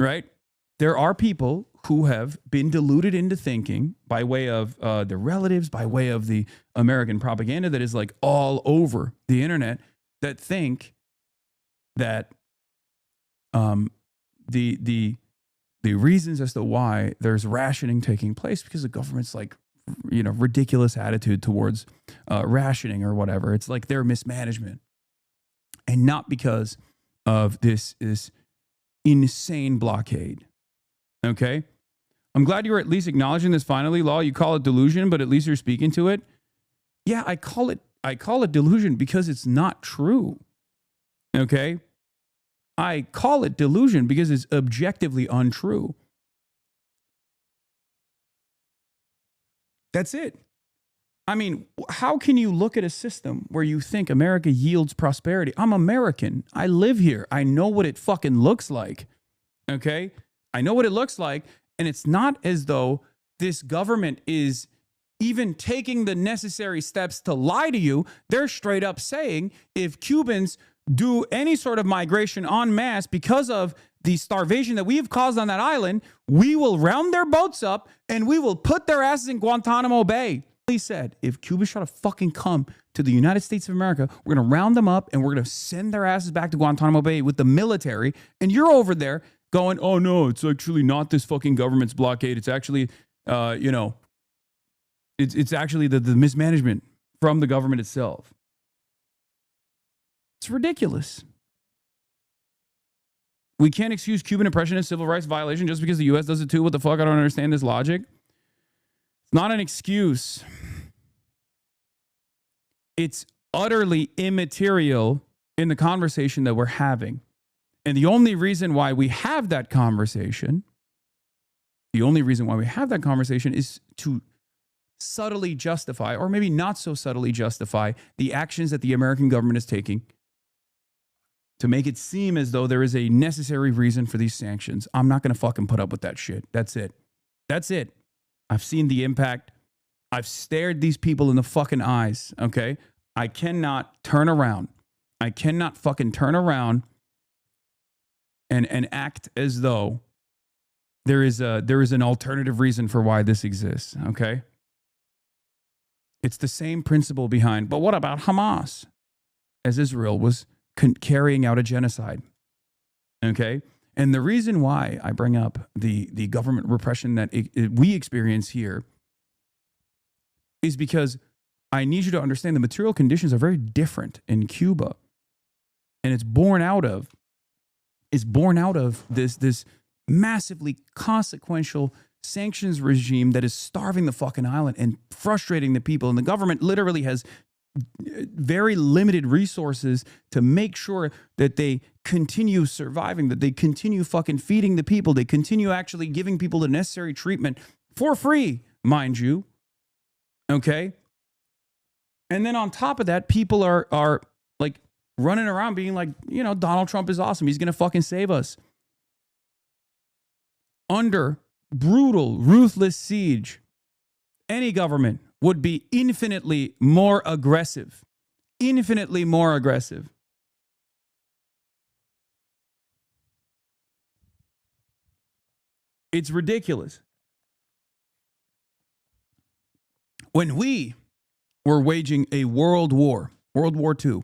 right? There are people who have been deluded into thinking by way of their relatives, by way of the American propaganda that is like all over the internet, that think that the reasons as to why there's rationing taking place because the government's like, ridiculous attitude towards rationing or whatever. It's like their mismanagement, and not because of this insane blockade. Okay, I'm glad you were at least acknowledging this. Finally, Law, you call it delusion, but at least you're speaking to it. Yeah, I call it delusion because it's not true. Okay, I call it delusion because it's objectively untrue. That's it. I mean, how can you look at a system where you think America yields prosperity? I'm American. I live here. I know what it fucking looks like. Okay? I know what it looks like. And it's not as though this government is even taking the necessary steps to lie to you. They're straight up saying if Cubans do any sort of migration en masse because of the starvation that we have caused on that island, we will round their boats up and we will put their asses in Guantanamo Bay. He said, if Cubans try to fucking come to the United States of America, we're going to round them up and we're going to send their asses back to Guantanamo Bay with the military. And you're over there going, oh no, it's actually not this fucking government's blockade. It's actually, it's actually the mismanagement from the government itself. It's ridiculous. We can't excuse Cuban oppression as civil rights violation just because the U.S. does it too. What the fuck? I don't understand this logic. It's not an excuse. It's utterly immaterial in the conversation that we're having. And the only reason why we have that conversation, is to subtly justify, or maybe not so subtly justify, the actions that the American government is taking to make it seem as though there is a necessary reason for these sanctions. I'm not going to fucking put up with that shit. That's it. I've seen the impact. I've stared these people in the fucking eyes, okay? I cannot turn around. I cannot fucking turn around and act as though there is an alternative reason for why this exists, okay? It's the same principle behind, but what about Hamas? As Israel was carrying out a genocide, okay? And the reason why I bring up the government repression that we experience here is because I need you to understand the material conditions are very different in Cuba. And it's born out of this massively consequential sanctions regime that is starving the fucking island and frustrating the people. And the government literally has very limited resources to make sure that they continue surviving, that they continue fucking feeding the people, they continue actually giving people the necessary treatment for free, mind you. Okay? And then on top of that, people are like running around being like, Donald Trump is awesome. He's going to fucking save us. Under brutal, ruthless siege, any government would be infinitely more aggressive. Infinitely more aggressive. It's ridiculous. When we were waging a world war, World War II,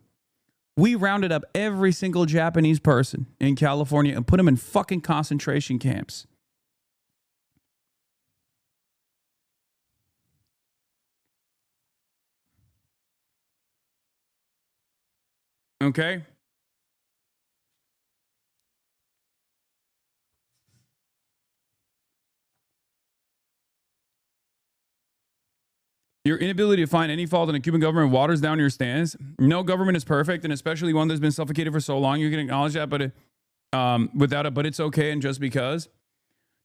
we rounded up every single Japanese person in California and put them in fucking concentration camps. Okay? Your inability to find any fault in the Cuban government waters down your stance. No government is perfect, and especially one that's been suffocated for so long. You can acknowledge that, but but it's okay, and just because.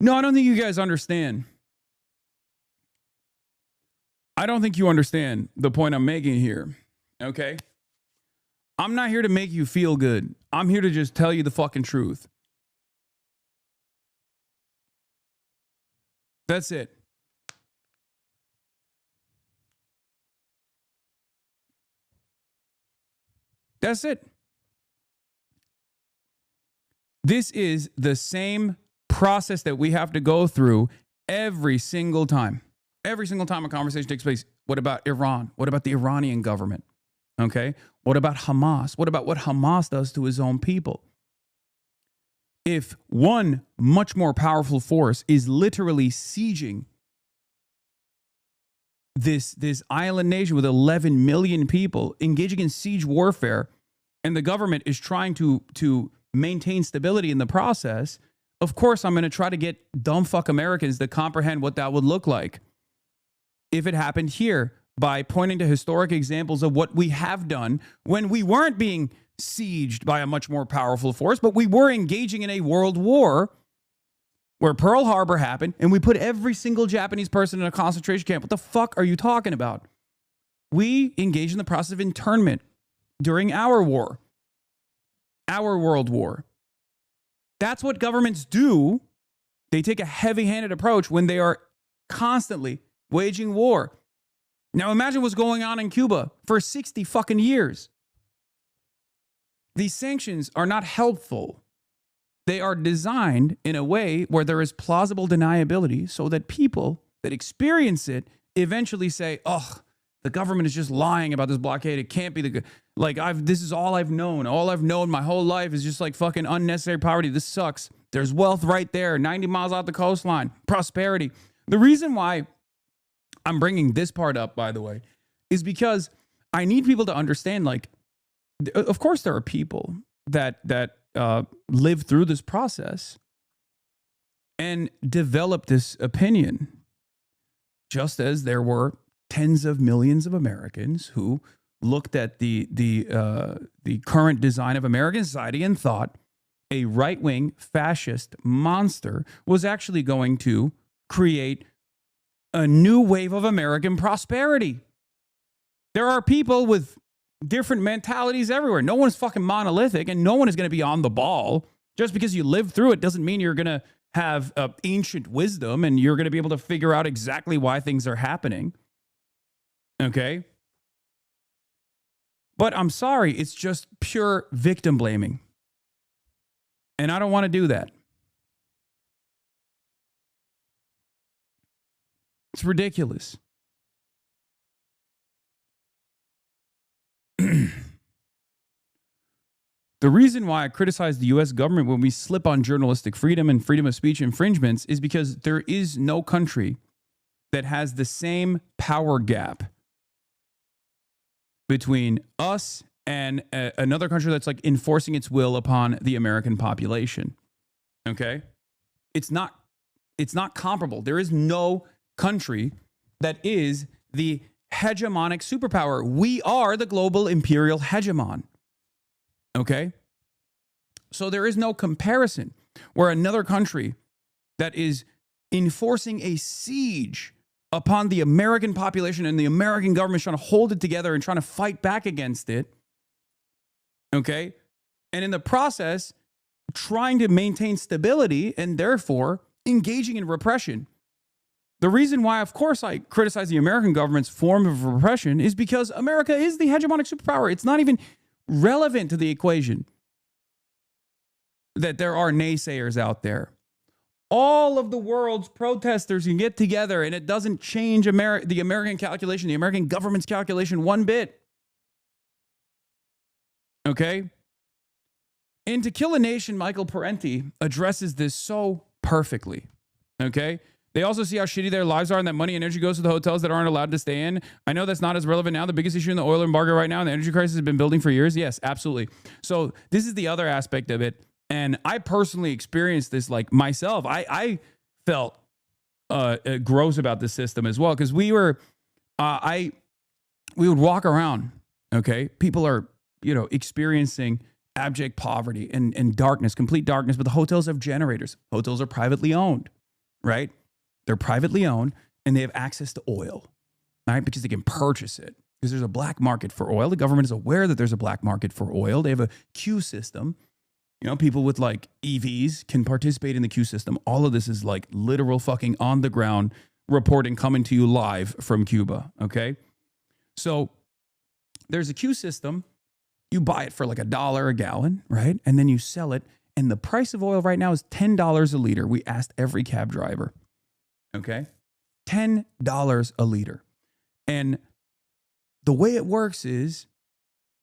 No, I don't think you guys understand. I don't think you understand the point I'm making here. Okay? I'm not here to make you feel good. I'm here to just tell you the fucking truth. That's it. That's it. This is the same process that we have to go through every single time. Every single time a conversation takes place. What about Iran? What about the Iranian government? Okay. What about Hamas? What about what Hamas does to his own people? If one much more powerful force is literally sieging this island nation with 11 million people, engaging in siege warfare, and the government is trying to maintain stability in the process, of course I'm going to try to get dumb fuck Americans to comprehend what that would look like if it happened here, by pointing to historic examples of what we have done when we weren't being sieged by a much more powerful force, but we were engaging in a world war where Pearl Harbor happened and we put every single Japanese person in a concentration camp. What the fuck are you talking about? We engaged in the process of internment during our war, our world war. That's what governments do. They take a heavy-handed approach when they are constantly waging war. Now imagine what's going on in Cuba for 60 fucking years. These sanctions are not helpful. They are designed in a way where there is plausible deniability so that people that experience it eventually say, oh, the government is just lying about this blockade. It can't be this is all I've known. All I've known my whole life is just like fucking unnecessary poverty. This sucks. There's wealth right there, 90 miles out the coastline, prosperity. The reason why I'm bringing this part up, by the way, is because I need people to understand, like, of course there are people that live through this process and develop this opinion, just as there were tens of millions of Americans who looked at the current design of American society and thought a right-wing fascist monster was actually going to create a new wave of American prosperity. There are people with different mentalities everywhere. No one is fucking monolithic, and no one is going to be on the ball. Just because you live through it doesn't mean you're going to have ancient wisdom and you're going to be able to figure out exactly why things are happening. Okay? But I'm sorry, it's just pure victim blaming. And I don't want to do that. It's ridiculous. The reason why I criticize the U.S. government when we slip on journalistic freedom and freedom of speech infringements is because there is no country that has the same power gap between us and another country that's like enforcing its will upon the American population. Okay? It's not comparable. There is no country that is the hegemonic superpower. We are the global imperial hegemon. Okay? So there is no comparison where another country that is enforcing a siege upon the American population and the American government is trying to hold it together and trying to fight back against it. Okay? And in the process, trying to maintain stability and therefore engaging in repression. The reason why, of course, I criticize the American government's form of repression is because America is the hegemonic superpower. It's not even relevant to the equation that there are naysayers out there. All of the world's protesters can get together and it doesn't change the American calculation, the American government's calculation one bit. Okay? In To Kill a Nation, Michael Parenti addresses this so perfectly. Okay? They also see how shitty their lives are and that money and energy goes to the hotels that aren't allowed to stay in. I know that's not as relevant now. The biggest issue in the oil embargo right now and the energy crisis has been building for years. Yes, absolutely. So this is the other aspect of it. And I personally experienced this like myself. I felt gross about this system as well because we would walk around, okay? People are, experiencing abject poverty and darkness, complete darkness, but the hotels have generators. Hotels are privately owned, right? They're privately owned and they have access to oil, right? Because they can purchase it because there's a black market for oil. The government is aware that there's a black market for oil. They have a queue system. People with like EVs can participate in the queue system. All of this is like literal fucking on the ground reporting coming to you live from Cuba. Okay. So there's a queue system. You buy it for like $1 a gallon, right? And then you sell it And the price of oil right now is $10 a liter. We asked every cab driver. Okay? $10 a liter. And the way it works is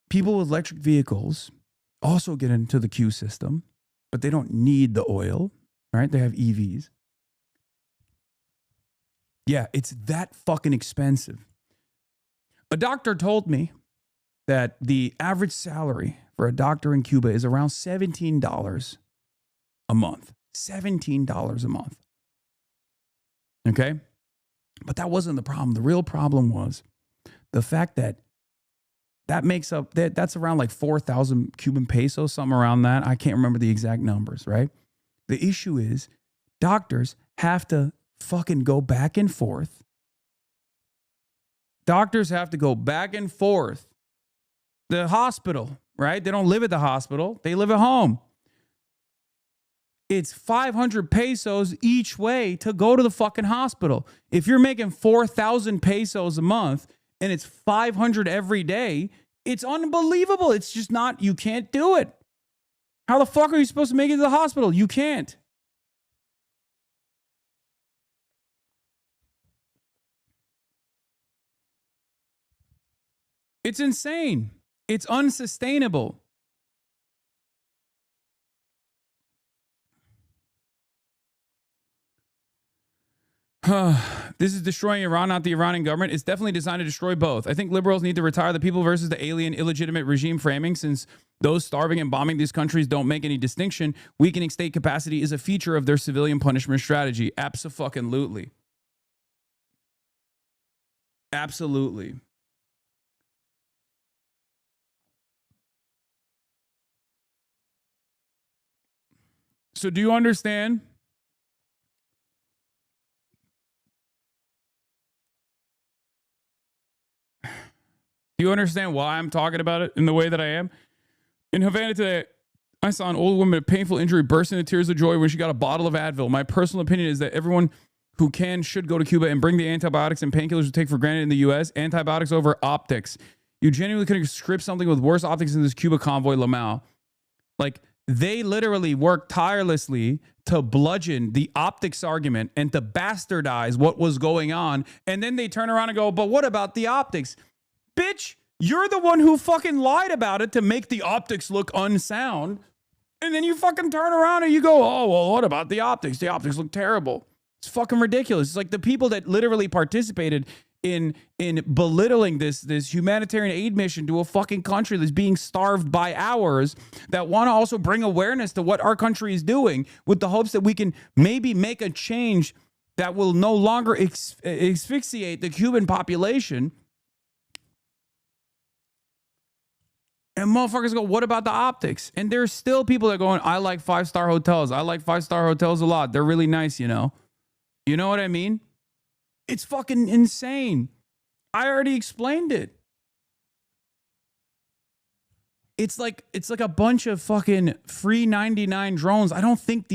people with electric vehicles also get into the queue system, but they don't need the oil, right? They have EVs. Yeah, it's that fucking expensive. A doctor told me that the average salary for a doctor in Cuba is around $17 a month. $17 a month. Okay? But that wasn't the problem. The real problem was the fact that makes up, that's around like 4,000 Cuban pesos, something around that. I can't remember the exact numbers, right? The issue is doctors have to fucking go back and forth. Doctors have to go back and forth. The hospital, right? They don't live at the hospital. They live at home. It's 500 pesos each way to go to the fucking hospital. If you're making 4,000 pesos a month and it's 500 every day, it's unbelievable. It's just not, you can't do it. How the fuck are you supposed to make it to the hospital? You can't. It's insane. It's unsustainable. This is destroying Iran, not the Iranian government. It's definitely designed to destroy both. I think liberals need to retire the people versus the alien, illegitimate regime framing, since those starving and bombing these countries don't make any distinction. Weakening state capacity is a feature of their civilian punishment strategy. Abso-fucking-lutely. Absolutely. So do you understand? Do you understand why I'm talking about it in the way that I am? In Havana today, I saw an old woman with painful injury burst into tears of joy when she got a bottle of Advil. My personal opinion is that everyone who can should go to Cuba and bring the antibiotics and painkillers we take for granted in the U.S. Antibiotics over optics. You genuinely could script something with worse optics than this Cuba convoy, Lamau. Like, they literally work tirelessly to bludgeon the optics argument and to bastardize what was going on. And then they turn around and go, but what about the optics? Bitch, you're the one who fucking lied about it to make the optics look unsound. And then you fucking turn around and you go, oh, well, what about the optics? The optics look terrible. It's fucking ridiculous. It's like the people that literally participated in belittling this humanitarian aid mission to a fucking country that's being starved by ours, that want to also bring awareness to what our country is doing with the hopes that we can maybe make a change that will no longer asphyxiate the Cuban population. And motherfuckers go, what about the optics? And there's still people that are going, I like 5-star hotels. I like 5-star hotels a lot. They're really nice, you know? You know what I mean? It's fucking insane. I already explained it. It's like a bunch of fucking free 99 drones. I don't think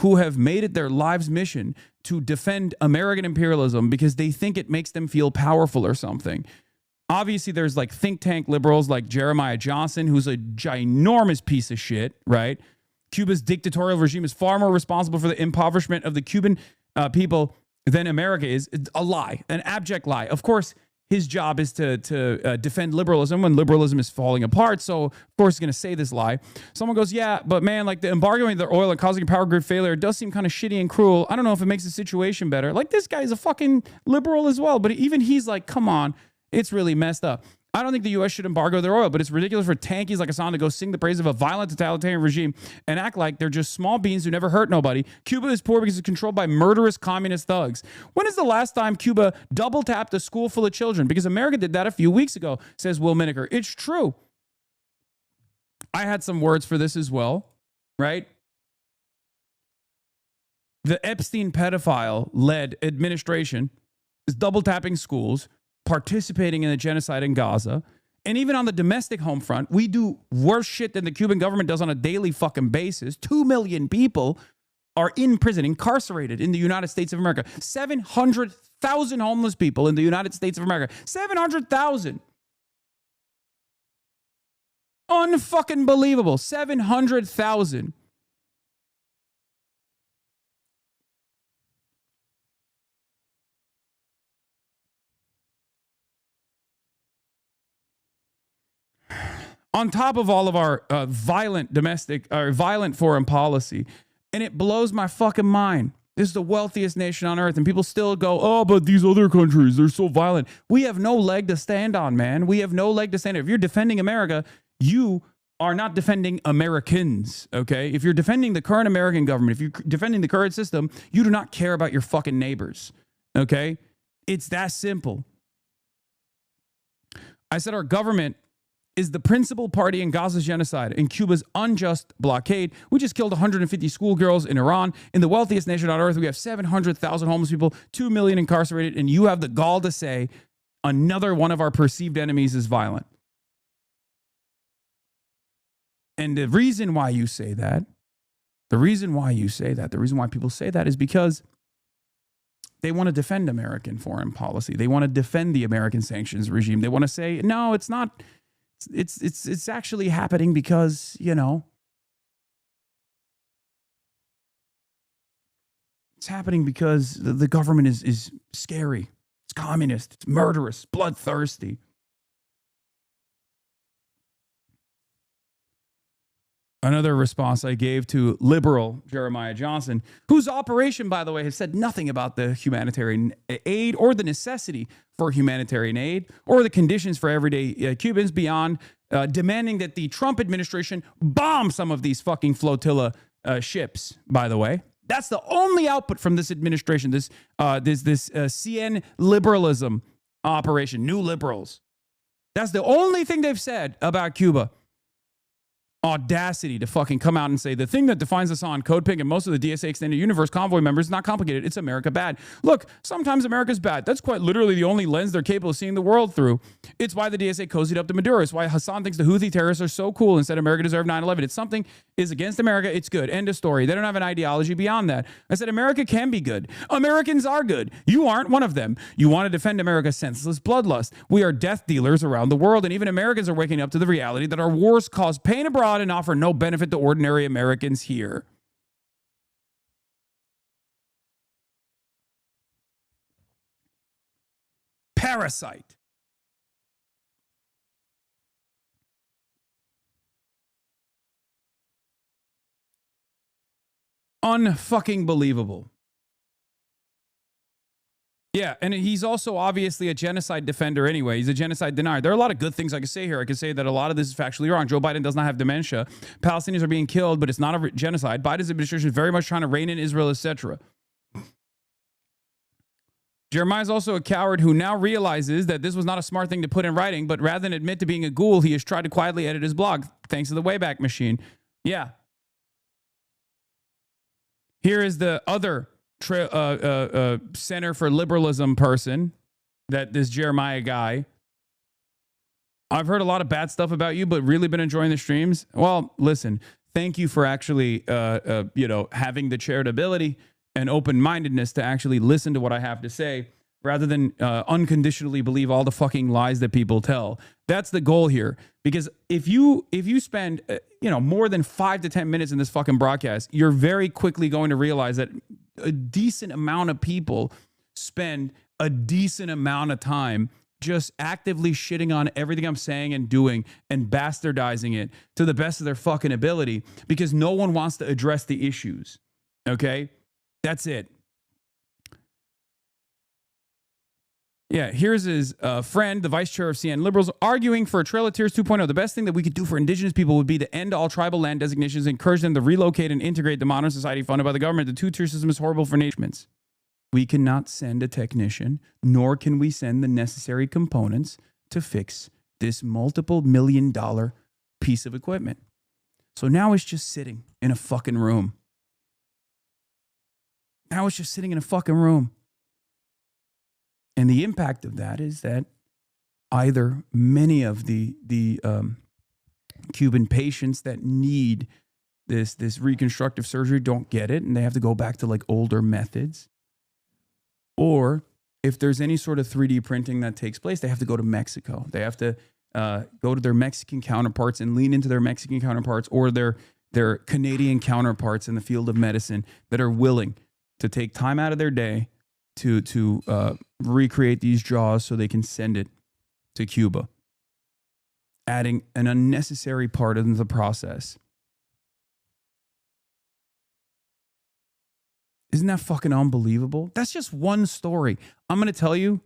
who have made it their life's mission to defend American imperialism because they think it makes them feel powerful or something. Obviously, there's like think tank liberals like Jeremiah Johnson, who's a ginormous piece of shit, right? Cuba's dictatorial regime is far more responsible for the impoverishment of the Cuban people than America is. It's a lie, an abject lie. Of course, his job is to defend liberalism when liberalism is falling apart. So, of course, he's going to say this lie. Someone goes, yeah, but man, like the embargoing their oil and causing a power grid failure does seem kind of shitty and cruel. I don't know if it makes the situation better. Like, this guy is a fucking liberal as well. But even he's like, come on, it's really messed up. I don't think the U.S. should embargo their oil, but it's ridiculous for tankies like Hassan to go sing the praise of a violent totalitarian regime and act like they're just small beans who never hurt nobody. Cuba is poor because it's controlled by murderous communist thugs. When is the last time Cuba double-tapped a school full of children? Because America did that a few weeks ago, says Will Miniker. It's true. I had some words for this as well, right? The Epstein pedophile-led administration is double-tapping schools, participating in the genocide in Gaza. And even on the domestic home front, we do worse shit than the Cuban government does on a daily fucking basis. 2 million people are in prison, incarcerated in the United States of America. 700,000 homeless people in the United States of America. 700,000. Unfucking believable. 700,000. On top of all of our violent domestic or violent foreign policy. And it blows my fucking mind. This is the wealthiest nation on earth. And people still go, oh, but these other countries, they're so violent. We have no leg to stand on, man. We have no leg to stand on. If you're defending America, you are not defending Americans, okay? If you're defending the current American government, if you're defending the current system, you do not care about your fucking neighbors, okay? It's that simple. I said our government is the principal party in Gaza's genocide and Cuba's unjust blockade. We just killed 150 schoolgirls in Iran. In the wealthiest nation on earth, we have 700,000 homeless people, 2 million incarcerated, and you have the gall to say another one of our perceived enemies is violent. And the reason why you say that, the reason why people say that is because they want to defend American foreign policy. They want to defend the American sanctions regime. They want to say, no, it's not. It's actually happening because, you know, it's happening because the government is scary. It's communist. It's murderous, bloodthirsty. Another response I gave to liberal Jeremiah Johnson, whose operation, by the way, has said nothing about the humanitarian aid or the necessity for humanitarian aid or the conditions for everyday Cubans beyond demanding that the Trump administration bomb some of these fucking flotilla ships, by the way. That's the only output from this administration, this CN liberalism operation, new liberals. That's the only thing they've said about Cuba. Audacity to fucking come out and say the thing that defines us on Code Pink and most of the DSA Extended Universe convoy members is not complicated. It's America bad. Look, sometimes America's bad. That's quite literally the only lens they're capable of seeing the world through. It's why the DSA cozied up to Maduro. It's why Hassan thinks the Houthi terrorists are so cool and said America deserved 9/11. It's something is against America. It's good. End of story. They don't have an ideology beyond that. I said America can be good. Americans are good. You aren't one of them. You want to defend America's senseless bloodlust. We are death dealers around the world, and even Americans are waking up to the reality that our wars cause pain abroad and offer no benefit to ordinary Americans here. Parasite. Unfucking believable. Yeah, and he's also obviously a genocide defender anyway. He's a genocide denier. There are a lot of good things I could say here. I could say that a lot of this is factually wrong. Joe Biden does not have dementia. Palestinians are being killed, but it's not a genocide. Biden's administration is very much trying to rein in Israel, etc. Jeremiah's also a coward who now realizes that this was not a smart thing to put in writing, but rather than admit to being a ghoul, he has tried to quietly edit his blog, thanks to the Wayback Machine. Yeah. Here is the other Center for Liberalism person, that this Jeremiah guy. I've heard a lot of bad stuff about you, but really been enjoying the streams. Well, listen, thank you for actually, having the charitability and open-mindedness to actually listen to what I have to say rather than unconditionally believe all the fucking lies that people tell. That's the goal here. Because if you spend more than 5 to 10 minutes in this fucking broadcast, you're very quickly going to realize that a decent amount of people spend a decent amount of time just actively shitting on everything I'm saying and doing and bastardizing it to the best of their fucking ability because no one wants to address the issues. Okay? That's it. Yeah, here's his friend, the vice chair of CN Liberals, arguing for a Trail of Tears 2.0. The best thing that we could do for indigenous people would be to end all tribal land designations, encourage them to relocate and integrate the modern society funded by the government. The two-tier system is horrible for nations. We cannot send a technician, nor can we send the necessary components to fix this multiple $million piece of equipment. So now it's just sitting in a fucking room. Now it's just sitting in a fucking room. And the impact of that is that either many of the Cuban patients that need this reconstructive surgery don't get it, and they have to go back to like older methods. Or if there's any sort of 3D printing that takes place, they have to go to Mexico. They have to go to their Mexican counterparts and lean into their Mexican counterparts or their Canadian counterparts in the field of medicine that are willing to take time out of their day to recreate these jaws so they can send it to Cuba, adding an unnecessary part in the process. Isn't that fucking unbelievable? That's just one story. I'm going to tell you,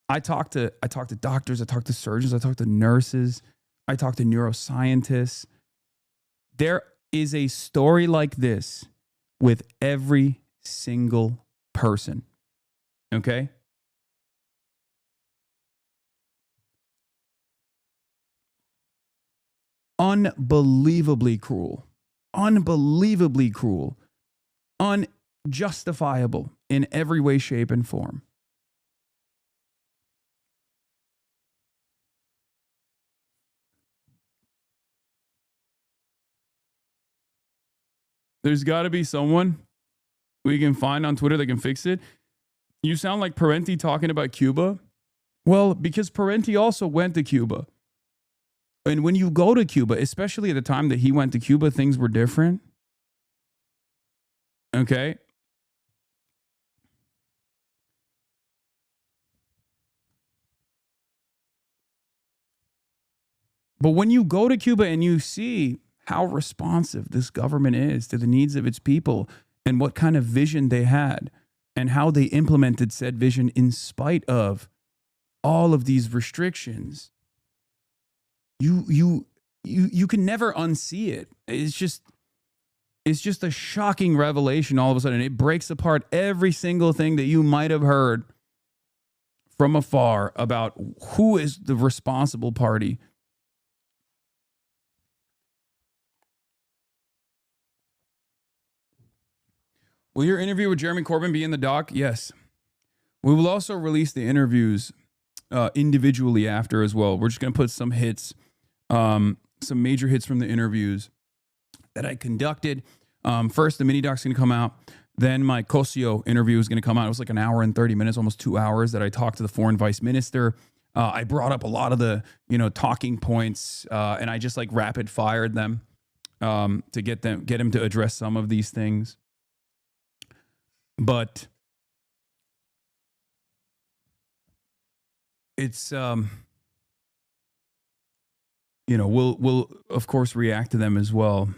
I talk to doctors, I talk to surgeons, I talk to nurses, I talk to neuroscientists. There is a story like this with every single person. Okay? Unbelievably cruel. Unbelievably cruel. Unjustifiable in every way, shape, and form. There's got to be someone we can find on Twitter that can fix it. You sound like Parenti talking about Cuba. Well, because Parenti also went to Cuba. And when you go to Cuba, especially at the time that he went to Cuba, things were different. Okay? But when you go to Cuba and you see how responsive this government is to the needs of its people and what kind of vision they had and how they implemented said vision in spite of all of these restrictions, you can never unsee it. It's just a shocking revelation all of a sudden. It breaks apart every single thing that you might have heard from afar about who is the responsible party. Will your interview with Jeremy Corbyn be in the doc? Yes. We will also release the interviews individually after as well. We're just going to put some hits, some major hits from the interviews that I conducted. First, the mini doc's going to come out. Then my Cosio interview is going to come out. It was like an hour and 30 minutes, almost 2 hours that I talked to the foreign vice minister. I brought up a lot of the, talking points, and I just like rapid fired them to get him to address some of these things. But it's, we'll of course react to them as well. Do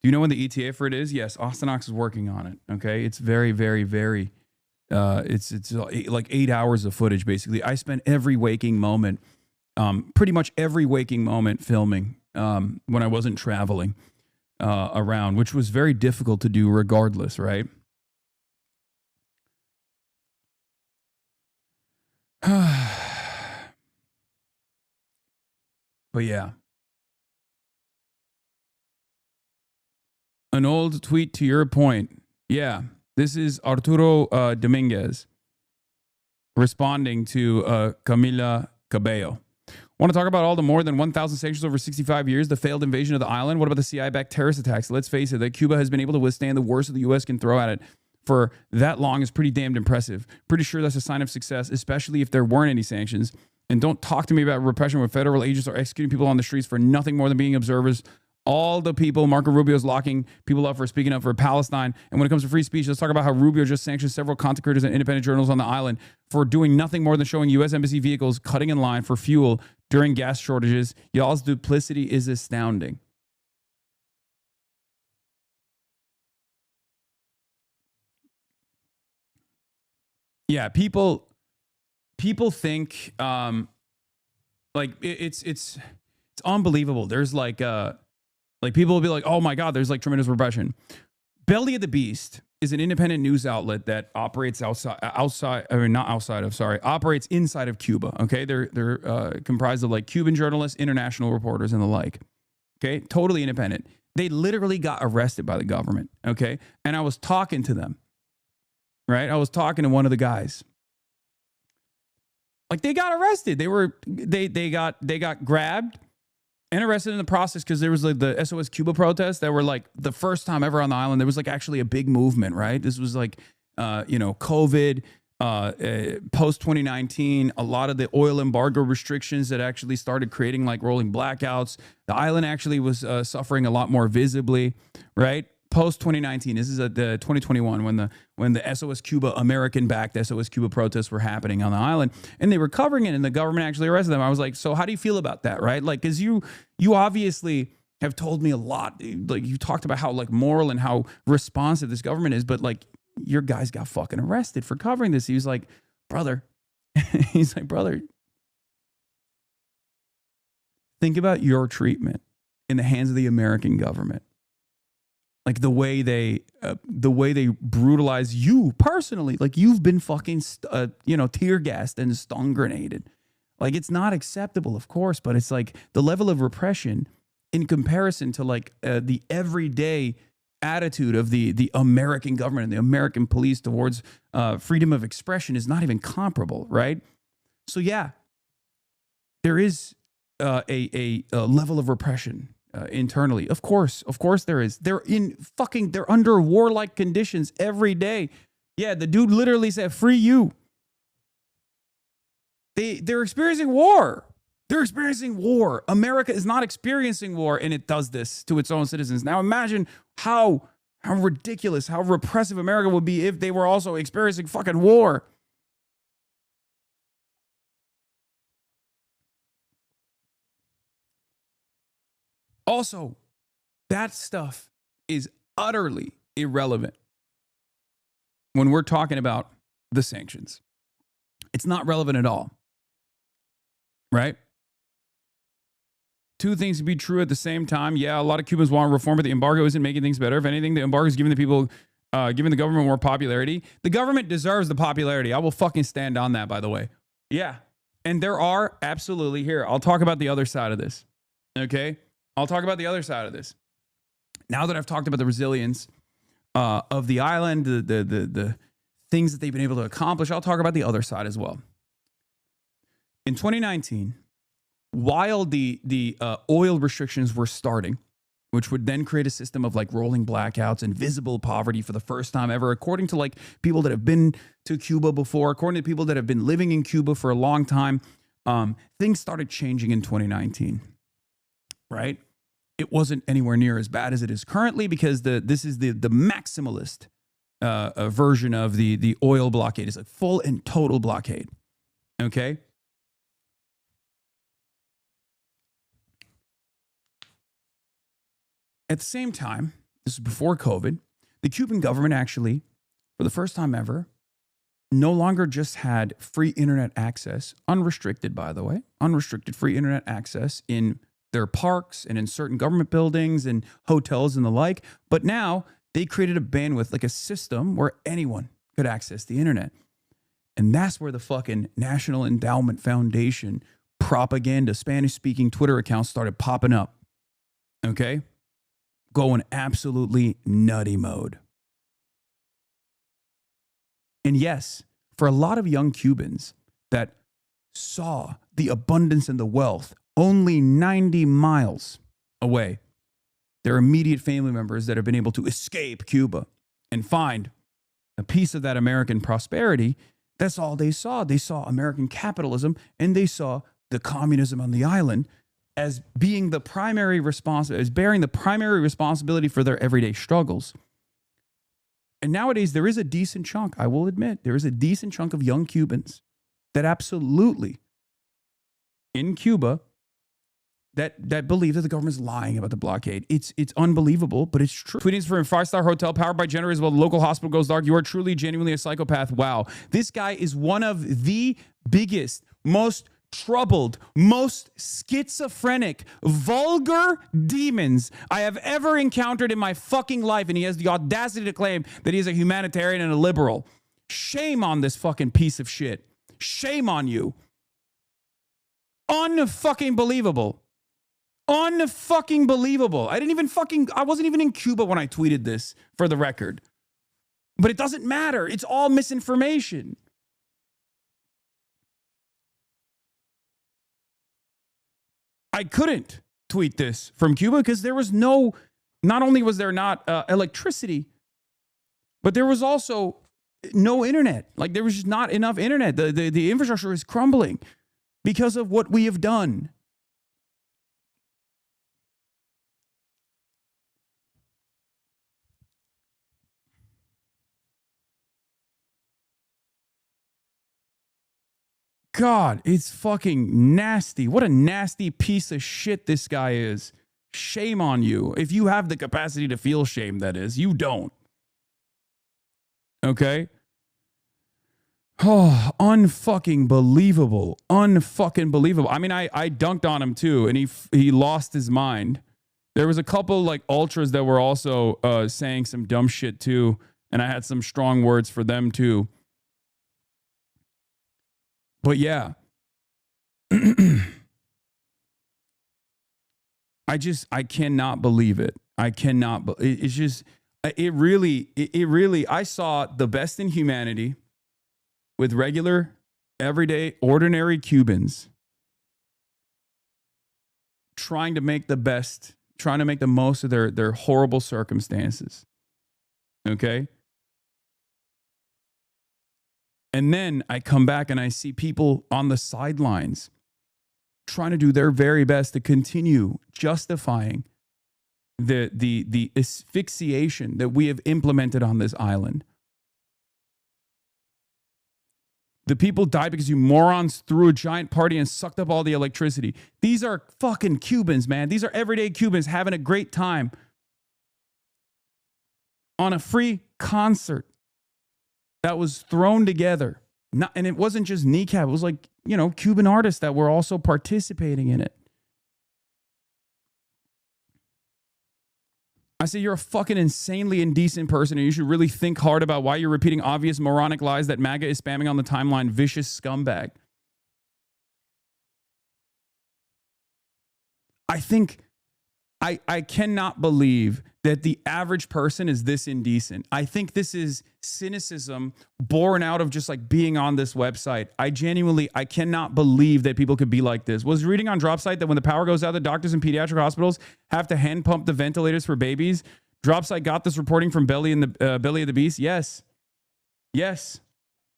you know when the ETA for it is? Yes, Austinox is working on it. Okay, it's very, very, very. It's like 8 hours of footage basically. I spent every waking moment, pretty much every waking moment filming when I wasn't traveling around, which was very difficult to do regardless, right? But yeah. An old tweet to your point. Yeah. This is Arturo Dominguez responding to Camila Cabello. Want to talk about all the more than 1,000 sanctions over 65 years, the failed invasion of the island? What about the CIA-backed terrorist attacks? Let's face it, that Cuba has been able to withstand the worst that the U.S. can throw at it for that long is pretty damned impressive. Pretty sure that's a sign of success, especially if there weren't any sanctions. And don't talk to me about repression where federal agents are executing people on the streets for nothing more than being observers. All the people Marco Rubio's locking people up for speaking up for Palestine. And when it comes to free speech, let's talk about how Rubio just sanctioned several content creators and independent journals on the island for doing nothing more than showing U.S. embassy vehicles cutting in line for fuel during gas shortages. Y'all's duplicity is astounding. Yeah, people think like it's unbelievable. There's like people will be like, oh my God, there's like tremendous repression. Belly of the Beast is an independent news outlet that operates operates inside of Cuba. Okay, they're comprised of like Cuban journalists, international reporters, and the like. Okay, totally independent. They literally got arrested by the government. Okay, and I was talking to them. Right, I was talking to one of the guys. Like they got arrested. They got grabbed and arrested in the process because there was like the SOS Cuba protests that were like the first time ever on the island. There was like actually a big movement, right? This was like, COVID. post 2019, a lot of the oil embargo restrictions that actually started creating like rolling blackouts. The island actually was suffering a lot more visibly, right? Post 2019, this is the 2021 when the SOS Cuba American-backed SOS Cuba protests were happening on the island, and they were covering it, and the government actually arrested them. I was like, so how do you feel about that, right? Like, because you obviously have told me a lot. Like, you talked about how like moral and how responsive this government is, but like your guys got fucking arrested for covering this. He was like, brother, he's like, brother, think about your treatment in the hands of the American government. Like the way they brutalize you personally. Like you've been fucking, tear gassed and stun grenaded. Like it's not acceptable, of course, but it's like the level of repression in comparison to like the everyday attitude of the American government and the American police towards freedom of expression is not even comparable, right? So yeah, there is a level of repression internally. Of course there is. They're under warlike conditions every day. Yeah, the dude literally said, "Free you." They're experiencing war. They're experiencing war. America is not experiencing war, and it does this to its own citizens. Now imagine how ridiculous, how repressive America would be if they were also experiencing fucking war. Also, that stuff is utterly irrelevant when we're talking about the sanctions. It's not relevant at all, right? Two things to be true at the same time. Yeah, a lot of Cubans want reform, but the embargo isn't making things better. If anything, the embargo is giving the people, giving the government more popularity. The government deserves the popularity. I will fucking stand on that, by the way. Yeah. And there are absolutely, here, I'll talk about the other side of this. Okay? I'll talk about the other side of this. Now that I've talked about the resilience of the island, the things that they've been able to accomplish, I'll talk about the other side as well. In 2019, while the oil restrictions were starting, which would then create a system of like rolling blackouts and visible poverty for the first time ever, according to like people that have been to Cuba before, according to people that have been living in Cuba for a long time, things started changing in 2019, right? It wasn't anywhere near as bad as it is currently because this is the maximalist version of the oil blockade. It's a full and total blockade, okay? At the same time, this is before COVID, the Cuban government actually, for the first time ever, no longer just had free internet access, unrestricted, by the way, unrestricted free internet access in their parks and in certain government buildings and hotels and the like, but now they created a bandwidth, like a system where anyone could access the internet. And that's where the fucking National Endowment Foundation propaganda, Spanish-speaking Twitter accounts started popping up, okay? Going absolutely nutty mode. And yes, for a lot of young Cubans that saw the abundance and the wealth only 90 miles away, their immediate family members that have been able to escape Cuba and find a piece of that American prosperity, that's all they saw. They saw American capitalism and they saw the communism on the island as being the primary as bearing the primary responsibility for their everyday struggles. And nowadays, there is a decent chunk, I will admit, there is a decent chunk of young Cubans that absolutely, in Cuba, that believe that the government's lying about the blockade. It's unbelievable, but it's true. Tweetings from a 5-star hotel powered by generators while the local hospital goes dark. You are truly, genuinely a psychopath. Wow. This guy is one of the biggest, most troubled, most schizophrenic, vulgar demons I have ever encountered in my fucking life. And he has the audacity to claim that he is a humanitarian and a liberal. Shame on this fucking piece of shit. Shame on you. Unfucking believable. Unfucking believable. I wasn't even in Cuba when I tweeted this, for the record. But it doesn't matter. It's all misinformation. I couldn't tweet this from Cuba because there was not only was there not electricity, but there was also no internet. Like there was just not enough internet. The infrastructure is crumbling because of what we have done. God, it's fucking nasty. What a nasty piece of shit this guy is. Shame on you. If you have the capacity to feel shame, that is. You don't. Okay? Oh, unfucking believable. Unfucking believable. I mean, I dunked on him too, and he lost his mind. There was a couple like ultras that were also saying some dumb shit too, and I had some strong words for them too. But yeah. I cannot believe it. I cannot. It's just, it really, I saw the best in humanity with regular, everyday, ordinary Cubans trying to make the best, trying to make the most of their horrible circumstances. Okay? And then I come back and I see people on the sidelines trying to do their very best to continue justifying the asphyxiation that we have implemented on this island. The people died because you morons threw a giant party and sucked up all the electricity. These are fucking Cubans, man. These are everyday Cubans having a great time on a free concert that was thrown together. And it wasn't just kneecap. It was like, Cuban artists that were also participating in it. I say you're a fucking insanely indecent person and you should really think hard about why you're repeating obvious moronic lies that MAGA is spamming on the timeline. Vicious scumbag. I think I cannot believe that the average person is this indecent. I think this is cynicism born out of just like being on this website. I cannot believe that people could be like this. Was reading on Dropsite that when the power goes out, the doctors in pediatric hospitals have to hand pump the ventilators for babies. Dropsite got this reporting from Belly of the Beast. Yes.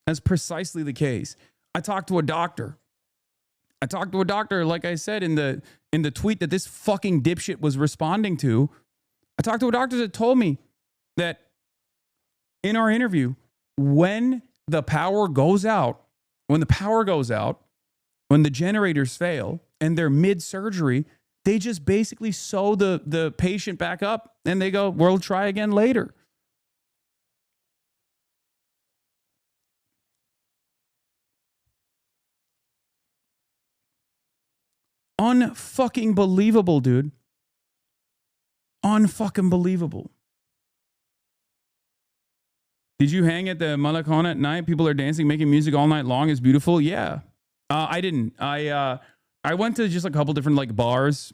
That's precisely the case. I talked to a doctor, like I said in the tweet that this fucking dipshit was responding to. I talked to a doctor that told me that in our interview, when the power goes out, when the generators fail and they're mid-surgery, they just basically sew the patient back up and they go, we'll try again later. Unfucking believable, dude. Unfucking believable. Did you hang at the Malacon at night? People are dancing, making music all night long. It's beautiful. Yeah. I didn't. I went to just a couple different like bars.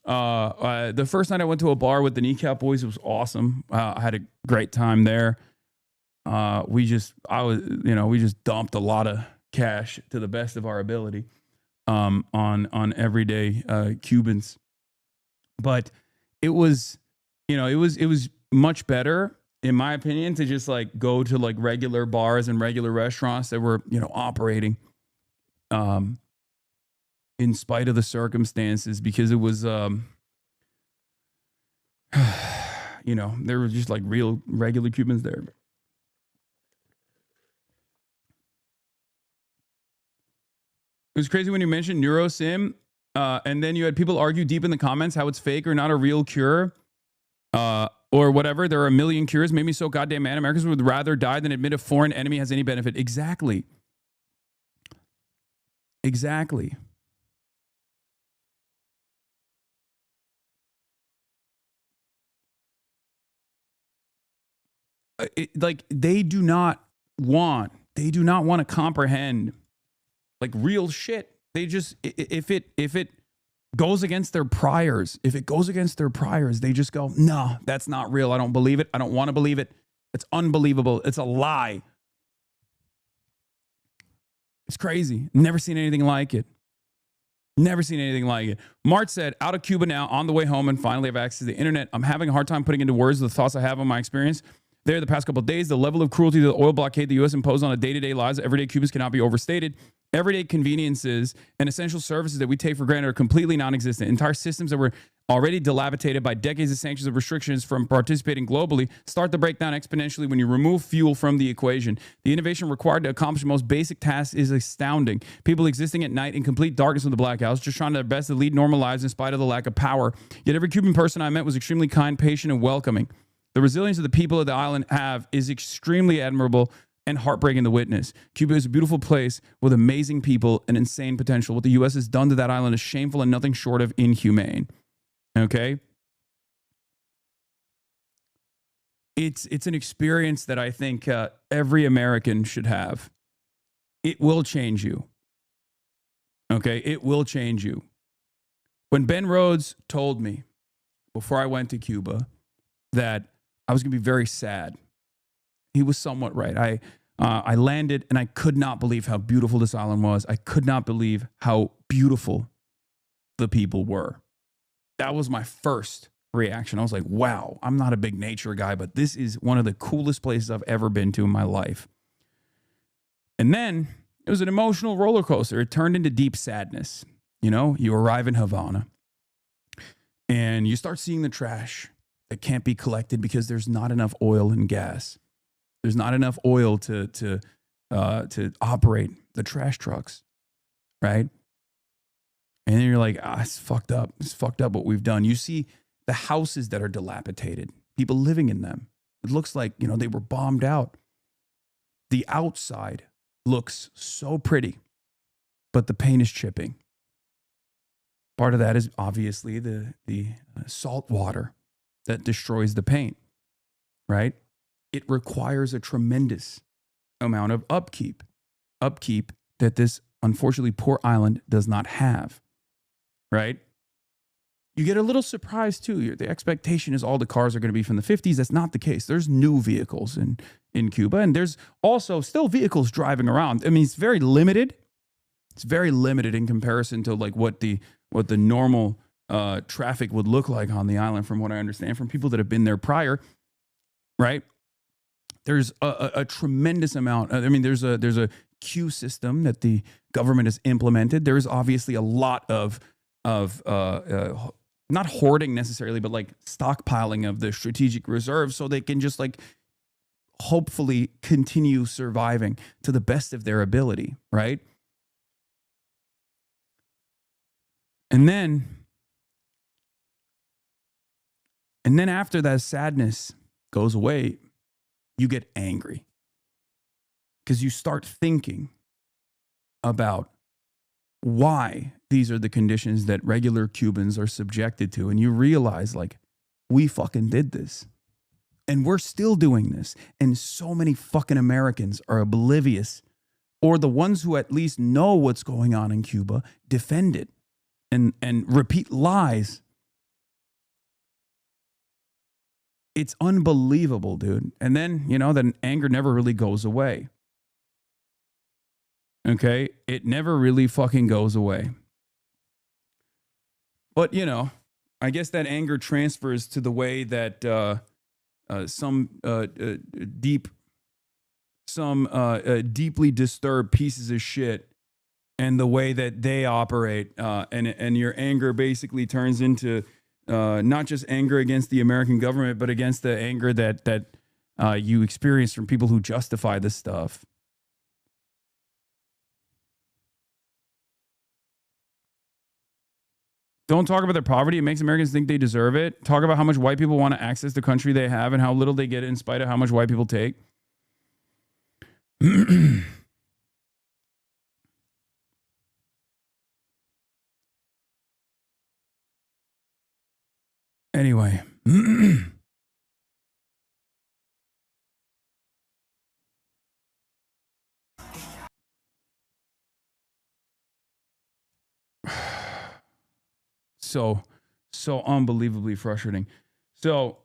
The first night I went to a bar with the Kneecap Boys. It was awesome. I had a great time there. We just dumped a lot of cash to the best of our ability on everyday Cubans. But it was much better, in my opinion, to just like go to like regular bars and regular restaurants that were, operating in spite of the circumstances, because it was, there were just like real regular Cubans there. It was crazy when you mentioned NeuroSim, and then you had people argue deep in the comments how it's fake or not a real cure, or whatever. There are a million cures. Made me so goddamn mad. Americans would rather die than admit a foreign enemy has any benefit. Exactly. They do not want to comprehend like real shit. They just, if it goes against their priors, they just go, no, that's not real. I don't believe it. I don't want to believe it. It's unbelievable. It's a lie. It's crazy. Never seen anything like it. Mart said, out of Cuba now, on the way home, and finally have access to the internet. I'm having a hard time putting into words the thoughts I have on my experience. there the past couple of days. The level of cruelty to the oil blockade the U.S. imposed on a day-to-day lives of everyday Cubans cannot be overstated. Everyday conveniences and essential services that we take for granted are completely non-existent. Entire systems that were already dilapidated by decades of sanctions and restrictions from participating globally start to break down exponentially when you remove fuel from the equation. The innovation required to accomplish the most basic tasks is astounding. People existing at night in complete darkness with the blackouts, just trying their best to lead normal lives in spite of the lack of power. Yet every Cuban person I met was extremely kind, patient, and welcoming. The resilience that the people of the island have is extremely admirable and heartbreaking to witness. Cuba is a beautiful place with amazing people and insane potential. What the U.S. has done to that island is shameful and nothing short of inhumane. Okay? It's an experience that I think every American should have. It will change you. Okay? It will change you. When Ben Rhodes told me before I went to Cuba that I was going to be very sad, he was somewhat right. I landed and I could not believe how beautiful this island was. I could not believe how beautiful the people were. That was my first reaction. I was like, wow, I'm not a big nature guy, but this is one of the coolest places I've ever been to in my life. And then it was an emotional roller coaster. It turned into deep sadness. You know, you arrive in Havana and you start seeing the trash that can't be collected because there's not enough oil and gas. There's not enough oil to operate the trash trucks, right? And then you're like, it's fucked up. It's fucked up what we've done. You see the houses that are dilapidated, people living in them. It looks like, you know, they were bombed out. The outside looks so pretty, but the paint is chipping. Part of that is obviously the salt water that destroys the paint, right? It requires a tremendous amount of upkeep that this unfortunately poor island does not have, right? You get a little surprised too. The expectation is all the cars are going to be from the 50s. That's not the case. There's new vehicles in Cuba, and there's also still vehicles driving around. I mean, it's very limited. It's very limited in comparison to like what the normal traffic would look like on the island, from what I understand from people that have been there prior, right? There's a tremendous amount. I mean, there's a queue system that the government has implemented. There is obviously a lot of not hoarding necessarily, but like stockpiling of the strategic reserves so they can just like hopefully continue surviving to the best of their ability, right? And then after that sadness goes away, you get angry because you start thinking about why these are the conditions that regular Cubans are subjected to. And you realize, like, we fucking did this. And we're still doing this. And so many fucking Americans are oblivious, or the ones who at least know what's going on in Cuba defend it and repeat lies. It's unbelievable, dude. And then, you know, that anger never really goes away. Okay? It never really fucking goes away. But, you know, I guess that anger transfers to the way that some deeply disturbed pieces of shit and the way that they operate. And your anger basically turns into not just anger against the American government, but against the anger that you experience from people who justify this stuff. Don't talk about their poverty. It makes Americans think they deserve it. Talk about how much white people want to access the country they have and how little they get in spite of how much white people take. Anyway. So unbelievably frustrating. So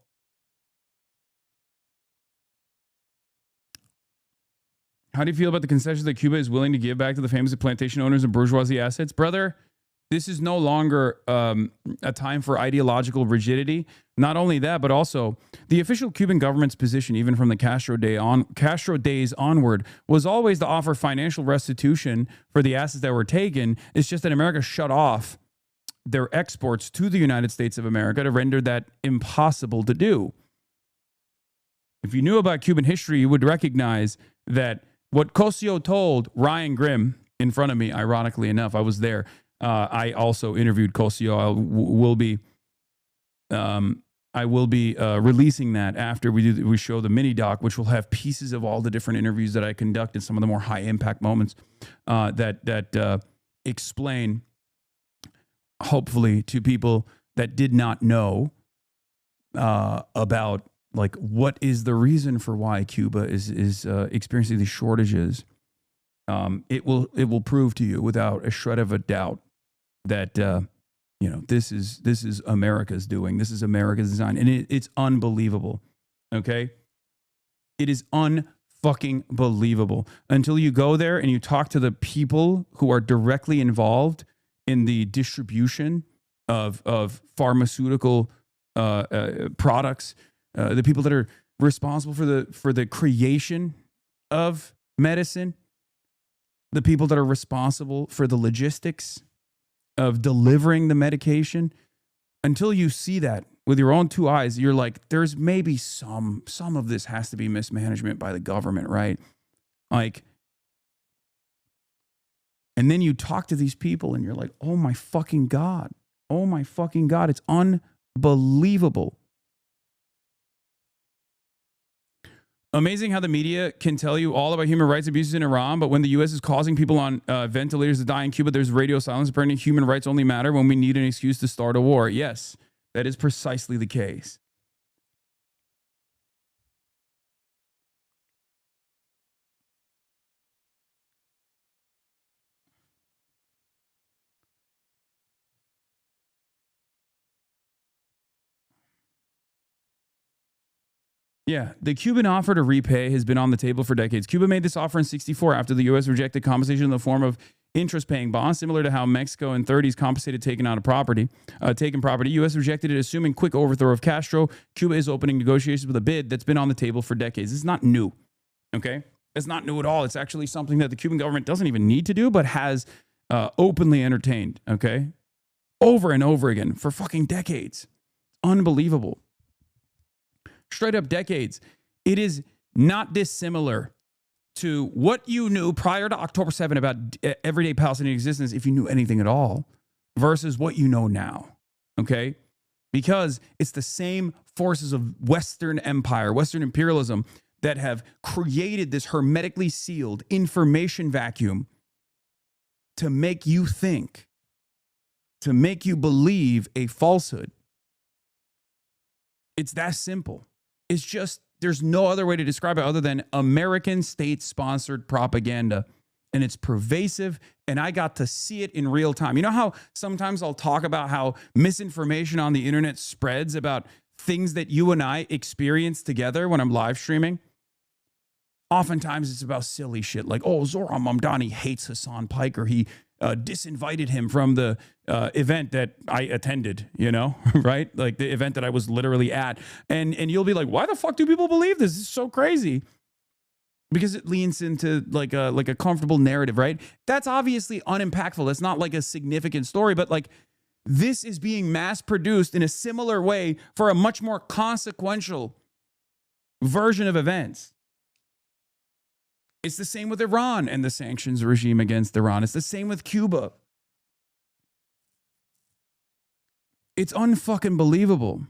how do you feel about the concessions that Cuba is willing to give back to the famous plantation owners and bourgeoisie assets? Brother, This is no longer a time for ideological rigidity. Not only that, but also the official Cuban government's position, even from the Castro days onward, was always to offer financial restitution for the assets that were taken. It's just that America shut off their exports to the United States of America to render that impossible to do. If you knew about Cuban history, you would recognize that what Cosio told Ryan Grimm in front of me, ironically enough, I was there. I also interviewed Cosio. I will be releasing that after we show the mini doc, which will have pieces of all the different interviews that I conducted, some of the more high impact moments that explain, hopefully, to people that did not know about like what is the reason for why Cuba is experiencing these shortages. It will prove to you without a shred of a doubt that this is America's doing. This is America's design, and it's unbelievable. Okay, it is unfucking believable until you go there and you talk to the people who are directly involved in the distribution of pharmaceutical products, the people that are responsible for the creation of medicine, the people that are responsible for the logistics of delivering the medication. Until you see that with your own two eyes, you're like, there's maybe some of this has to be mismanagement by the government, right? Like, and then you talk to these people and you're like, oh my fucking God. Oh my fucking God. It's unbelievable. Amazing how the media can tell you all about human rights abuses in Iran, but when the U.S. is causing people on ventilators to die in Cuba, there's radio silence. Apparently, human rights only matter when we need an excuse to start a war. Yes, that is precisely the case. Yeah, the Cuban offer to repay has been on the table for decades. Cuba made this offer in 1964 after the U.S. rejected compensation in the form of interest-paying bonds, similar to how Mexico in 1930s compensated taken property. U.S. rejected it, assuming quick overthrow of Castro. Cuba is opening negotiations with a bid that's been on the table for decades. It's not new, okay? It's not new at all. It's actually something that the Cuban government doesn't even need to do, but has openly entertained, okay? Over and over again for fucking decades. Unbelievable. Straight up decades. It is not dissimilar to what you knew prior to October 7 about everyday Palestinian existence, if you knew anything at all, versus what you know now, okay? Because it's the same forces of Western empire, Western imperialism that have created this hermetically sealed information vacuum to make you think, to make you believe a falsehood. It's that simple. It's just, there's no other way to describe it other than American state-sponsored propaganda. And it's pervasive, and I got to see it in real time. You know how sometimes I'll talk about how misinformation on the internet spreads about things that you and I experience together when I'm live streaming? Oftentimes it's about silly shit like, oh, Zohran Mamdani hates Hassan Pike, or he disinvited him from the event that I attended, right? Like the event that I was literally at. And you'll be like, why the fuck do people believe this? This is so crazy. Because it leans into like a comfortable narrative, right? That's obviously unimpactful. That's not like a significant story, but like this is being mass produced in a similar way for a much more consequential version of events. It's the same with Iran and the sanctions regime against Iran. It's the same with Cuba. It's unfucking believable.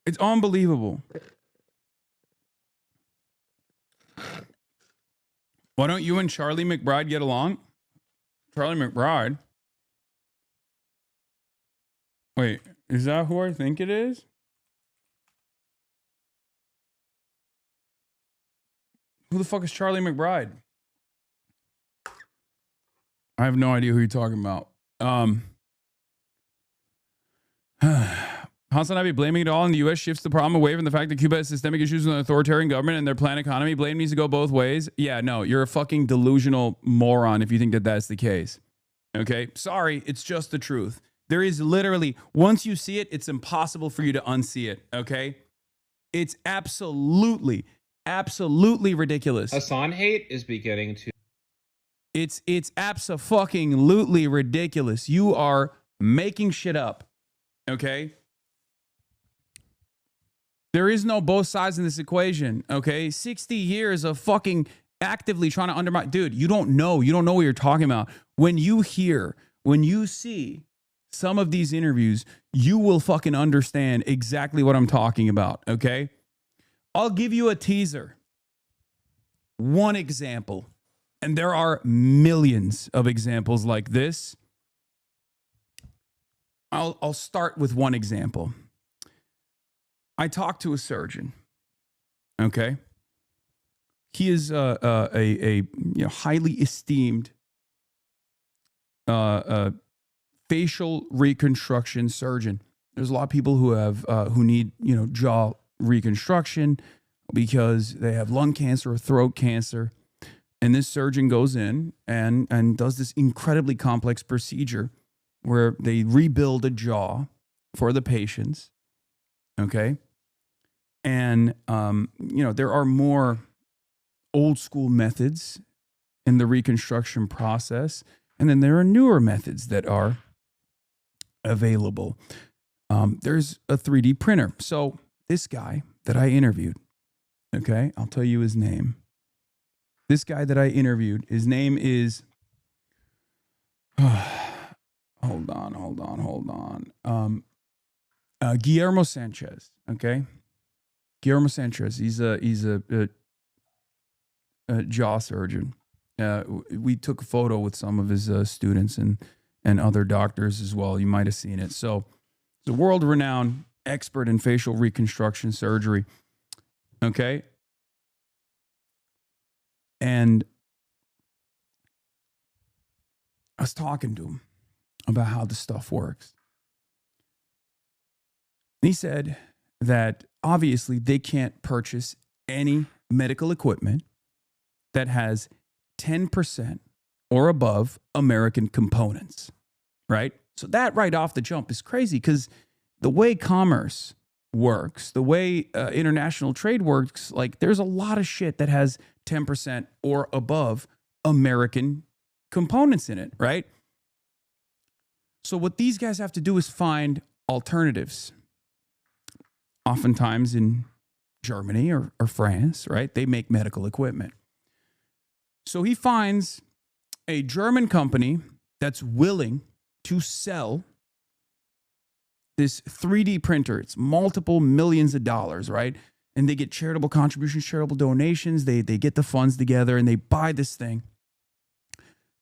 It's unbelievable. Why don't you and Charlie McBride get along? Charlie McBride? Wait, is that who I think it is? Who the fuck is Charlie McBride? I have no idea who you're talking about. Hassan Nabi blaming it all on the U.S. shifts the problem away from the fact that Cuba has systemic issues with an authoritarian government and their planned economy. Blame needs to go both ways. Yeah, no, you're a fucking delusional moron if you think that that's the case. Okay? Sorry, it's just the truth. There is literally, once you see it, it's impossible for you to unsee it. Okay? It's absolutely ridiculous. Hassan hate is beginning to. It's abso-fucking-lutely ridiculous. You are making shit up. Okay? There is no both sides in this equation, okay? 60 years of fucking actively trying to undermine. Dude, you don't know. You don't know what you're talking about. When you see some of these interviews, you will fucking understand exactly what I'm talking about, okay? I'll give you a teaser. One example. And there are millions of examples like this. I'll start with one example. I talked to a surgeon. Okay, he is a highly esteemed facial reconstruction surgeon. There's a lot of people who need jaw reconstruction because they have lung cancer or throat cancer, and this surgeon goes in and does this incredibly complex procedure where they rebuild a jaw for the patients. Okay. And, there are more old school methods in the reconstruction process. And then there are newer methods that are available. There's a 3D printer. So this guy that I interviewed, okay, I'll tell you his name. This guy that I interviewed, his name is, hold on. Guillermo Sanchez, okay? Guillermo Sanchez, he's a jaw surgeon. We took a photo with some of his students and other doctors as well. You might have seen it. So he's a world-renowned expert in facial reconstruction surgery. Okay? And I was talking to him about how this stuff works. And he said that obviously they can't purchase any medical equipment that has 10% or above American components, right? So that right off the jump is crazy because the way commerce works, the way international trade works, like there's a lot of shit that has 10% or above American components in it, right? So what these guys have to do is find alternatives. Oftentimes in Germany or France, right? They make medical equipment. So he finds a German company that's willing to sell this 3D printer. It's multiple millions of dollars, right? And they get charitable contributions, charitable donations. They get the funds together and they buy this thing.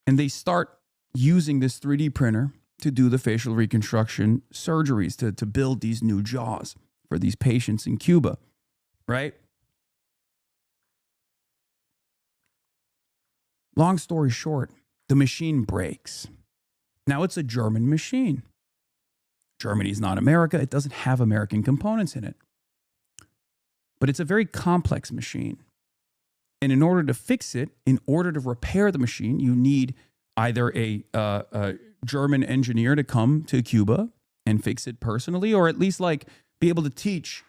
And they start using this 3D printer to do the facial reconstruction surgeries, to build these new jaws for these patients in Cuba, right? Long story short, the machine breaks. Now it's a German machine. Germany's not America. It doesn't have American components in it. But it's a very complex machine. And in order to fix it, in order to repair the machine, you need either a German engineer to come to Cuba and fix it personally, or at least be able to teach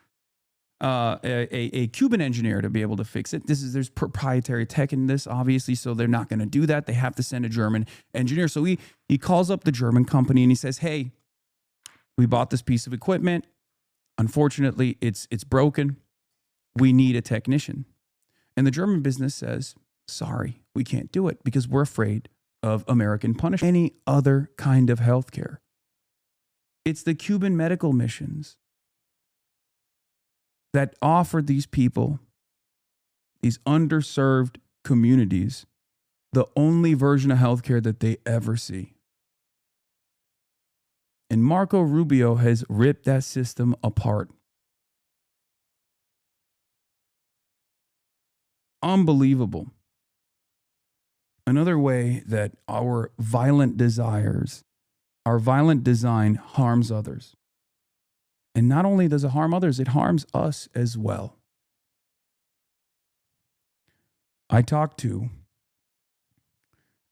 a Cuban engineer to be able to fix it. There's proprietary tech in this, obviously, so they're not going to do that. They have to send a German engineer. So he calls up the German company and he says, "Hey, we bought this piece of equipment. Unfortunately, it's broken. We need a technician." And the German business says, "Sorry, we can't do it because we're afraid of American punishment." Any other kind of healthcare. It's the Cuban medical missions that offer these people, these underserved communities, the only version of healthcare that they ever see. And Marco Rubio has ripped that system apart. Unbelievable. Another way that our violent desires, our violent design harms others And not only does it harm others, it harms us as well. I talked to,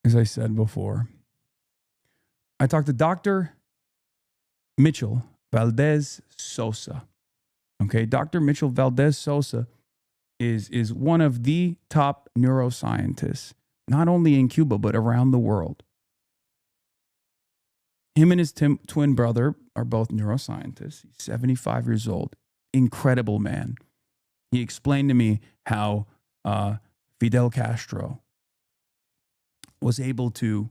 as I said before, I talked to Dr. Mitchell Valdez Sosa. Okay, Dr. Mitchell Valdez Sosa is one of the top neuroscientists, not only in Cuba, but around the world. Him and his twin brother are both neuroscientists. He's 75 years old. Incredible man. He explained to me how Fidel Castro was able to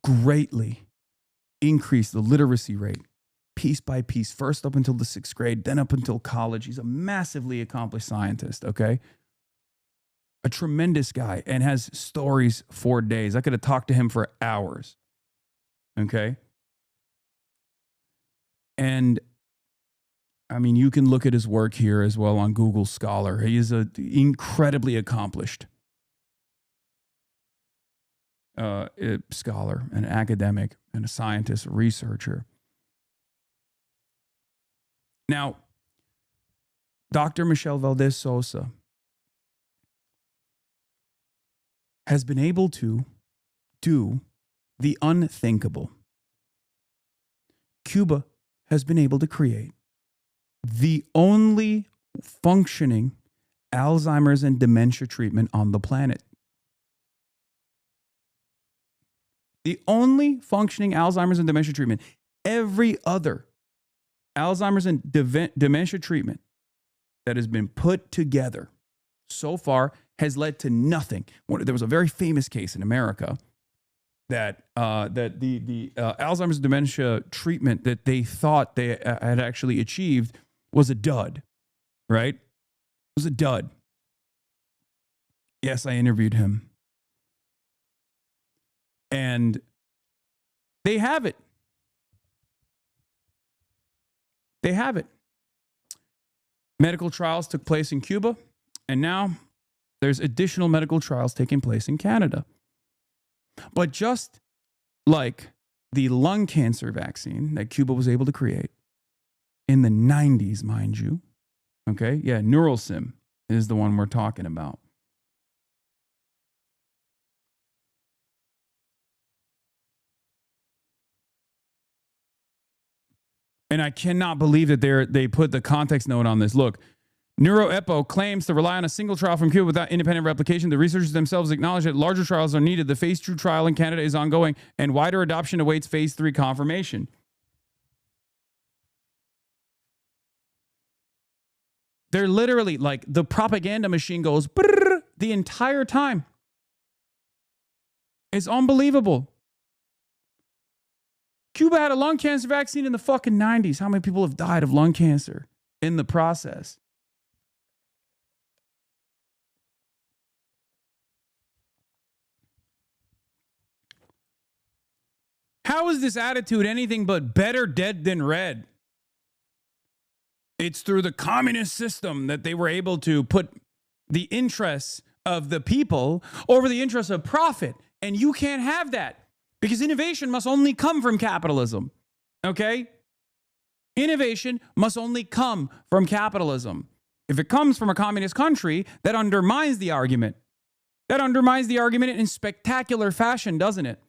greatly increase the literacy rate piece by piece, first up until the 6th grade, then up until college. He's a massively accomplished scientist, okay? A tremendous guy, and has stories for days. I could have talked to him for hours, okay? And I mean, you can look at his work here as well on Google Scholar. He is an incredibly accomplished scholar, an academic, and a scientist, a researcher. Now, Dr. Michelle Valdez Sosa has been able to do the unthinkable. Cuba has been able to create the only functioning Alzheimer's and dementia treatment on the planet. The only functioning Alzheimer's and dementia treatment. Every other Alzheimer's and dementia treatment that has been put together so far has led to nothing. There was a very famous case in America that the Alzheimer's and dementia treatment that they thought they had actually achieved was a dud, right? It was a dud. Yes, I interviewed him. And they have it. They have it. Medical trials took place in Cuba, and now there's additional medical trials taking place in Canada. But just like the lung cancer vaccine that Cuba was able to create in the 90s, mind you, okay? Yeah, NeuralSim is the one we're talking about. And I cannot believe that they put the context note on this. Look, NeuroEpo claims to rely on a single trial from Cuba without independent replication. The researchers themselves acknowledge that larger trials are needed. The phase 2 trial in Canada is ongoing, and wider adoption awaits phase 3 confirmation. They're literally like the propaganda machine goes the entire time. It's unbelievable. Cuba had a lung cancer vaccine in the fucking 90s. How many people have died of lung cancer in the process? How is this attitude anything but better dead than red? It's through the communist system that they were able to put the interests of the people over the interests of profit. And you can't have that. Because innovation must only come from capitalism, okay? Innovation must only come from capitalism. If it comes from a communist country, that undermines the argument. That undermines the argument in spectacular fashion, doesn't it?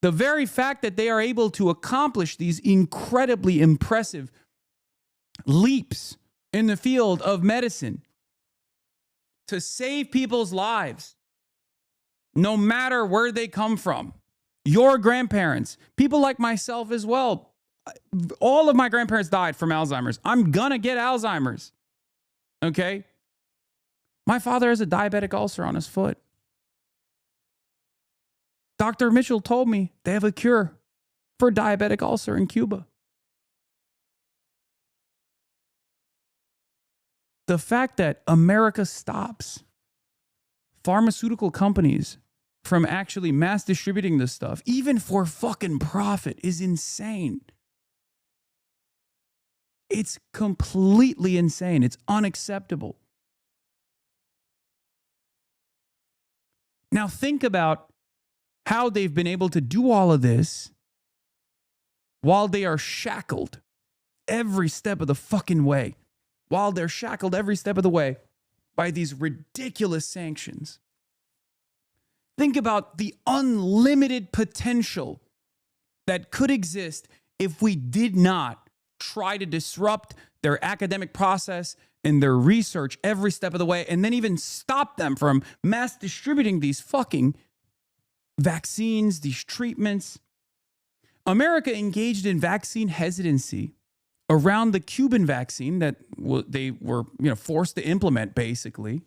The very fact that they are able to accomplish these incredibly impressive leaps in the field of medicine to save people's lives, no matter where they come from. Your grandparents, people like myself as well. All of my grandparents died from Alzheimer's. I'm gonna get Alzheimer's. Okay? My father has a diabetic ulcer on his foot. Dr. Mitchell told me they have a cure for diabetic ulcer in Cuba. The fact that America stops pharmaceutical companies from actually mass distributing this stuff, even for fucking profit, is insane. It's completely insane. It's unacceptable. Now think about how they've been able to do all of this while they are shackled every step of the fucking way, while they're shackled every step of the way by these ridiculous sanctions. Think about the unlimited potential that could exist if we did not try to disrupt their academic process and their research every step of the way, and then even stop them from mass distributing these fucking vaccines, these treatments. America engaged in vaccine hesitancy around the Cuban vaccine that they were forced to implement, basically.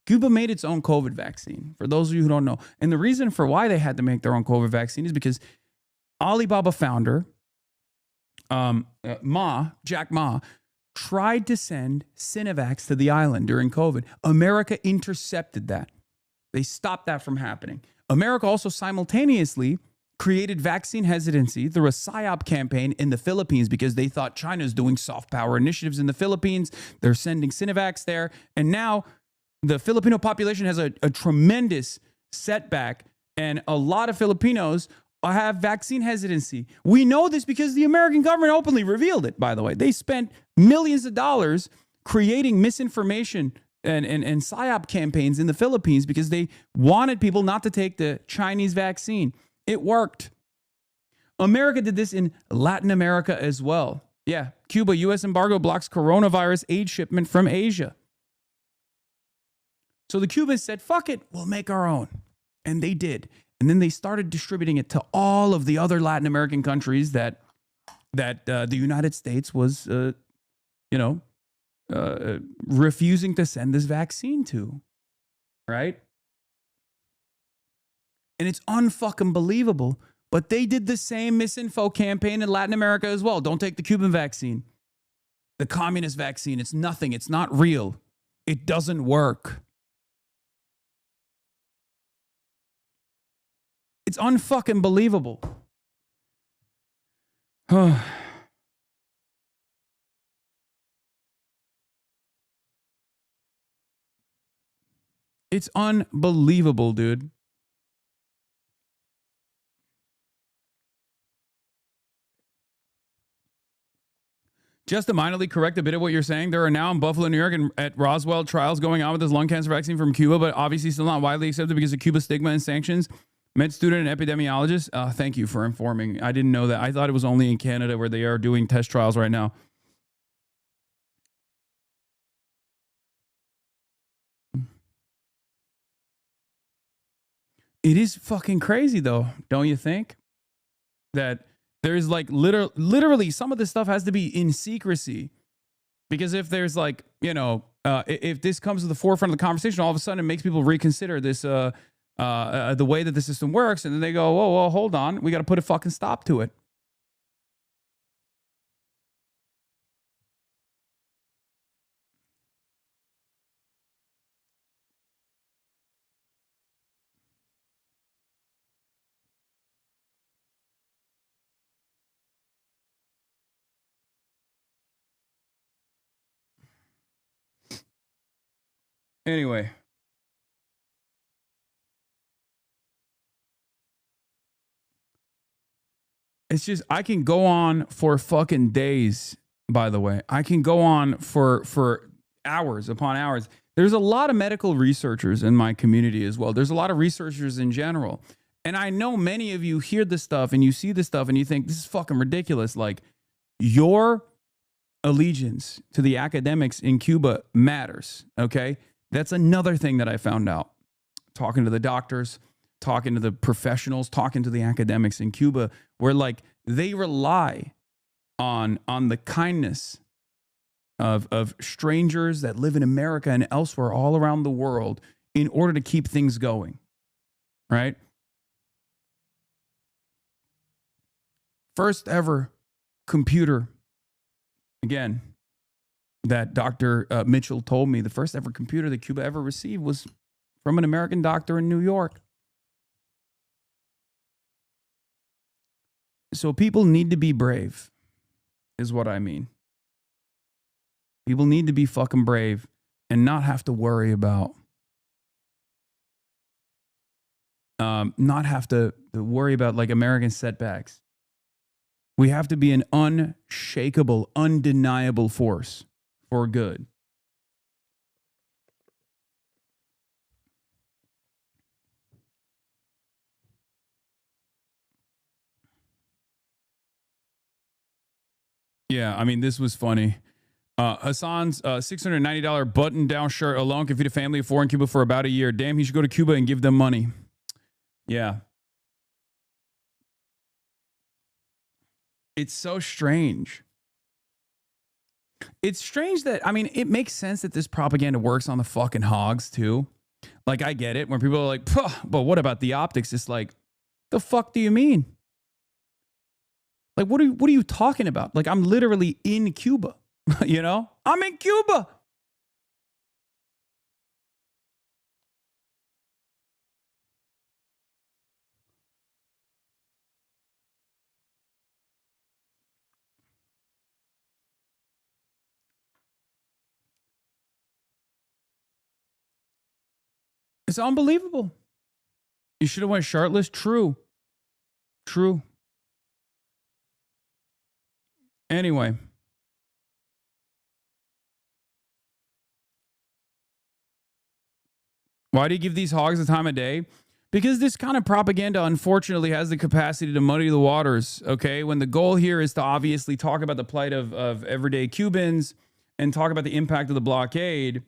Cuba made its own COVID vaccine, for those of you who don't know. And the reason for why they had to make their own COVID vaccine is because Alibaba founder, Jack Ma, tried to send Sinovacs to the island during COVID. America intercepted that. They stopped that from happening. America also simultaneously created vaccine hesitancy through a PSYOP campaign in the Philippines because they thought China's doing soft power initiatives in the Philippines. They're sending Sinovacs there. And now the Filipino population has a tremendous setback, and a lot of Filipinos have vaccine hesitancy. We know this because the American government openly revealed it, by the way. They spent millions of dollars creating misinformation and PSYOP campaigns in the Philippines because they wanted people not to take the Chinese vaccine. It worked. America did this in Latin America as well. Yeah, Cuba, U.S. embargo blocks coronavirus aid shipment from Asia. So the Cubans said, fuck it, we'll make our own. And they did. And then they started distributing it to all of the other Latin American countries that the United States was, refusing to send this vaccine to, right? And it's unfucking believable. But they did the same misinfo campaign in Latin America as well. Don't take the Cuban vaccine. The communist vaccine, it's nothing. It's not real. It doesn't work. It's unfucking believable. It's unbelievable, dude. Just to minorly correct a bit of what you're saying, there are now in Buffalo, New York, and at Roswell trials going on with this lung cancer vaccine from Cuba, but obviously still not widely accepted because of Cuba stigma and sanctions. Med student and epidemiologist, thank you for informing. I didn't know that. I thought it was only in Canada where they are doing test trials right now. It is fucking crazy, though, don't you think? That there's like literally some of this stuff has to be in secrecy. Because if there's like, if this comes to the forefront of the conversation, all of a sudden it makes people reconsider this, the way that the system works. And then they go, whoa, hold on. We got to put a fucking stop to it. Anyway. It's just, I can go on for fucking days, by the way. I can go on for hours upon hours. There's a lot of medical researchers in my community as well. There's a lot of researchers in general. And I know many of you hear this stuff and you see this stuff and you think, this is fucking ridiculous. Like, your allegiance to the academics in Cuba matters, okay? That's another thing that I found out. Talking to the doctors, talking to the professionals, talking to the academics in Cuba, where like they rely on the kindness of strangers that live in America and elsewhere all around the world in order to keep things going, right? First ever computer, again, that Dr. Mitchell told me, the first ever computer that Cuba ever received was from an American doctor in New York. So people need to be brave, is what I mean. People need to be fucking brave and not have to worry about, not have to worry about like American setbacks. We have to be an unshakable, undeniable force for good. Yeah, I mean, this was funny. Hassan's $690 button down shirt alone can feed a family of four in Cuba for about a year. Damn, he should go to Cuba and give them money. Yeah. It's so strange. It's strange that, I mean, it makes sense that this propaganda works on the fucking hogs too. Like, I get it when people are like, but what about the optics? It's like, the fuck do you mean? Like, what are you talking about? Like, I'm literally in Cuba, you know? I'm in Cuba. It's unbelievable. You should have went shirtless. True. True. Anyway. Why do you give these hogs the time of day? Because this kind of propaganda, unfortunately, has the capacity to muddy the waters. Okay. When the goal here is to obviously talk about the plight of everyday Cubans and talk about the impact of the blockade,